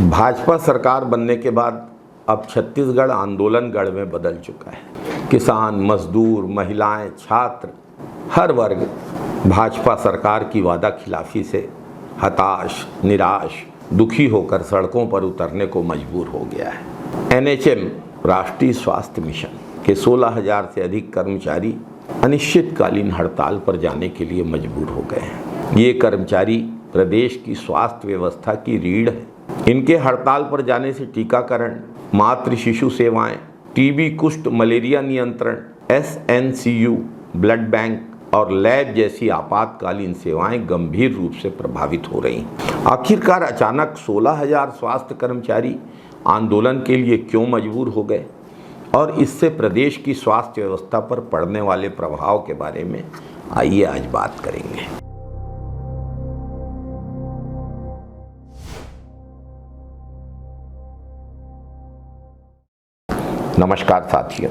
भाजपा सरकार बनने के बाद अब छत्तीसगढ़ आंदोलनगढ़ में बदल चुका है। किसान, मजदूर, महिलाएं, छात्र, हर वर्ग भाजपा सरकार की वादा खिलाफी से हताश, निराश, दुखी होकर सड़कों पर उतरने को मजबूर हो गया है। एनएचएम राष्ट्रीय स्वास्थ्य मिशन के 16,000 से अधिक कर्मचारी अनिश्चितकालीन हड़ताल पर जाने के लिए मजबूर हो गए हैं। ये कर्मचारी प्रदेश की स्वास्थ्य व्यवस्था की रीढ़ है। इनके हड़ताल पर जाने से टीकाकरण, मातृ शिशु सेवाएं, टीबी, कुष्ठ, मलेरिया नियंत्रण, एसएनसीयू, ब्लड बैंक और लैब जैसी आपातकालीन सेवाएं गंभीर रूप से प्रभावित हो रही हैं। आखिरकार अचानक 16,000 स्वास्थ्य कर्मचारी आंदोलन के लिए क्यों मजबूर हो गए और इससे प्रदेश की स्वास्थ्य व्यवस्था पर पड़ने वाले प्रभाव के बारे में आइए आज बात करेंगे। नमस्कार साथियों,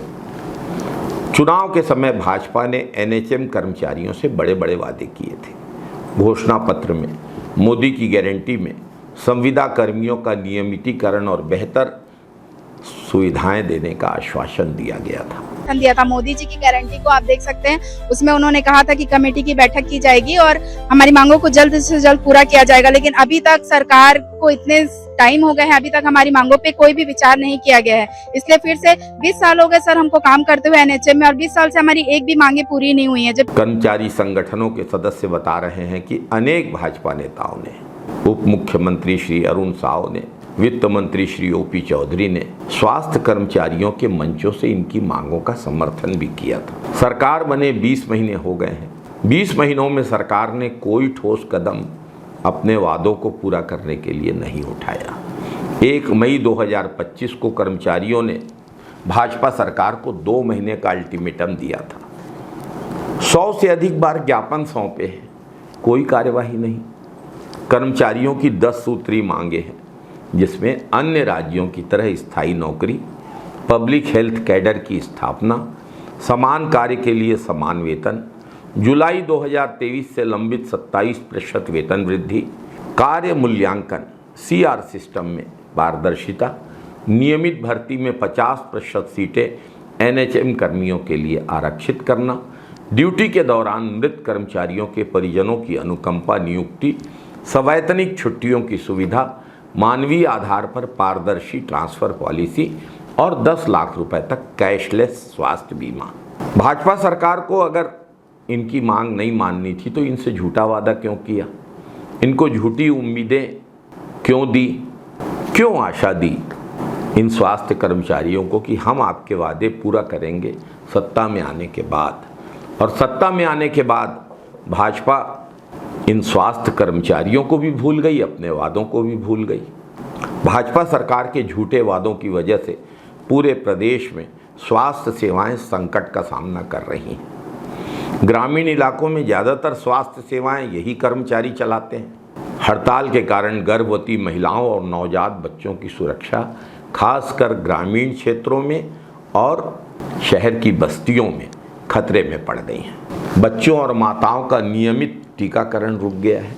चुनाव के समय भाजपा ने एनएचएम कर्मचारियों से बड़े बड़े वादे किए थे। घोषणा पत्र में, मोदी की गारंटी में संविदा कर्मियों का नियमितीकरण और बेहतर सुविधाएं देने का आश्वासन दिया गया था। मोदी जी की गारंटी को आप देख सकते हैं, उसमें उन्होंने कहा था कि कमेटी की बैठक की जाएगी और हमारी मांगों को जल्द से जल्द पूरा किया जाएगा, लेकिन अभी तक सरकार को इतने टाइम हो गए हैं, अभी तक हमारी मांगों पे कोई भी विचार नहीं किया गया है। इसलिए फिर से 20 साल हो गए सर हमको काम करते हुए एनएचएम में, और 20 साल से हमारी एक भी मांगे पूरी नहीं हुई है। जब कर्मचारी संगठनों के सदस्य बता रहे हैं कि अनेक भाजपा नेताओं ने, उप मुख्यमंत्री श्री अरुण साव ने, वित्त मंत्री श्री ओपी चौधरी ने स्वास्थ्य कर्मचारियों के मंचों से इनकी मांगों का समर्थन भी किया था। सरकार बने 20 महीने हो गए हैं। 20 महीनों में सरकार ने कोई ठोस कदम अपने वादों को पूरा करने के लिए नहीं उठाया। 1 मई 2025 को कर्मचारियों ने भाजपा सरकार को 2 महीने का अल्टीमेटम दिया था। 100 से अधिक बार ज्ञापन सौंपे हैं, कोई कार्यवाही नहीं। कर्मचारियों की 10 सूत्री मांगे हैं, जिसमें अन्य राज्यों की तरह स्थायी नौकरी, पब्लिक हेल्थ कैडर की स्थापना, समान कार्य के लिए समान वेतन, जुलाई 2023 से लंबित 27% वेतन वृद्धि, कार्य मूल्यांकन सीआर सिस्टम में पारदर्शिता, नियमित भर्ती में 50% सीटें एनएचएम कर्मियों के लिए आरक्षित करना, ड्यूटी के दौरान मृत कर्मचारियों के परिजनों की अनुकंपा नियुक्ति, सवैतनिक छुट्टियों की सुविधा, मानवीय आधार पर पारदर्शी ट्रांसफर पॉलिसी और 10 लाख रुपए तक कैशलेस स्वास्थ्य बीमा। भाजपा सरकार को अगर इनकी मांग नहीं माननी थी तो इनसे झूठा वादा क्यों किया, इनको झूठी उम्मीदें क्यों दी, क्यों आशा दी इन स्वास्थ्य कर्मचारियों को कि हम आपके वादे पूरा करेंगे सत्ता में आने के बाद। और सत्ता में आने के बाद भाजपा इन स्वास्थ्य कर्मचारियों को भी भूल गई, अपने वादों को भी भूल गई। भाजपा सरकार के झूठे वादों की वजह से पूरे प्रदेश में स्वास्थ्य सेवाएं संकट का सामना कर रही हैं। ग्रामीण इलाकों में ज़्यादातर स्वास्थ्य सेवाएं यही कर्मचारी चलाते हैं। हड़ताल के कारण गर्भवती महिलाओं और नवजात बच्चों की सुरक्षा खासकर ग्रामीण क्षेत्रों में और शहर की बस्तियों में खतरे में पड़ गई हैं। बच्चों और माताओं का नियमित टीकाकरण रुक गया है।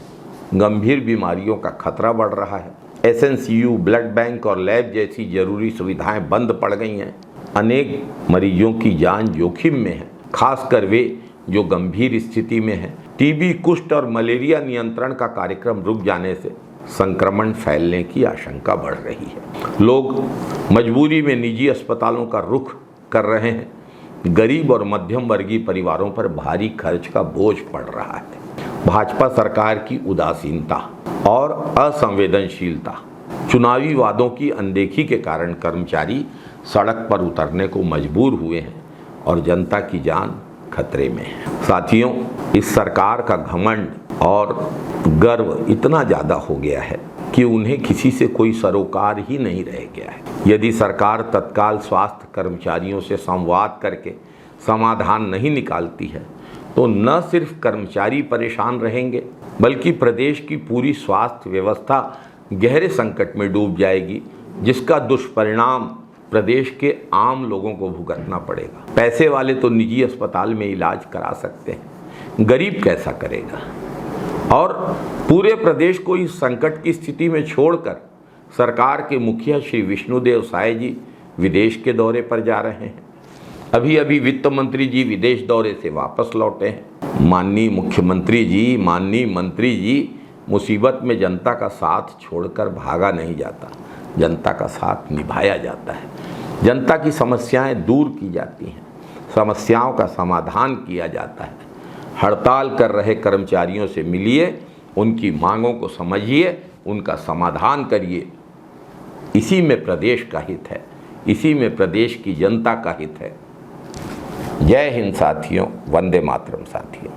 गंभीर बीमारियों का खतरा बढ़ रहा है। एसएनसीयू, ब्लड बैंक और लैब जैसी जरूरी सुविधाएं बंद पड़ गई हैं। अनेक मरीजों की जान जोखिम में है, खासकर वे जो गंभीर स्थिति में हैं। टीबी, कुष्ठ और मलेरिया नियंत्रण का कार्यक्रम रुक जाने से संक्रमण फैलने की आशंका बढ़ रही है। लोग मजबूरी में निजी अस्पतालों का रुख कर रहे हैं। गरीब और मध्यम वर्गीय परिवारों पर भारी खर्च का बोझ पड़ रहा है। भाजपा सरकार की उदासीनता और असंवेदनशीलता, चुनावी वादों की अनदेखी के कारण कर्मचारी सड़क पर उतरने को मजबूर हुए हैं और जनता की जान खतरे में है। साथियों, इस सरकार का घमंड और गर्व इतना ज़्यादा हो गया है कि उन्हें किसी से कोई सरोकार ही नहीं रह गया है। यदि सरकार तत्काल स्वास्थ्य कर्मचारियों से संवाद करके समाधान नहीं निकालती है तो न सिर्फ कर्मचारी परेशान रहेंगे बल्कि प्रदेश की पूरी स्वास्थ्य व्यवस्था गहरे संकट में डूब जाएगी, जिसका दुष्परिणाम प्रदेश के आम लोगों को भुगतना पड़ेगा। पैसे वाले तो निजी अस्पताल में इलाज करा सकते हैं, गरीब कैसा करेगा? और पूरे प्रदेश को इस संकट की स्थिति में छोड़कर सरकार के मुखिया श्री विष्णुदेव साय जी विदेश के दौरे पर जा रहे हैं। अभी अभी वित्त मंत्री जी विदेश दौरे से वापस लौटे हैं। माननीय मुख्यमंत्री जी, माननीय मंत्री जी, मुसीबत में जनता का साथ छोड़कर भागा नहीं जाता, जनता का साथ निभाया जाता है। जनता की समस्याएं दूर की जाती हैं, समस्याओं का समाधान किया जाता है। हड़ताल कर रहे कर्मचारियों से मिलिए, उनकी मांगों को समझिए, उनका समाधान करिए। इसी में प्रदेश का हित है, इसी में प्रदेश की जनता का हित है। जय हिंद साथियों, वंदे मातरम साथियों।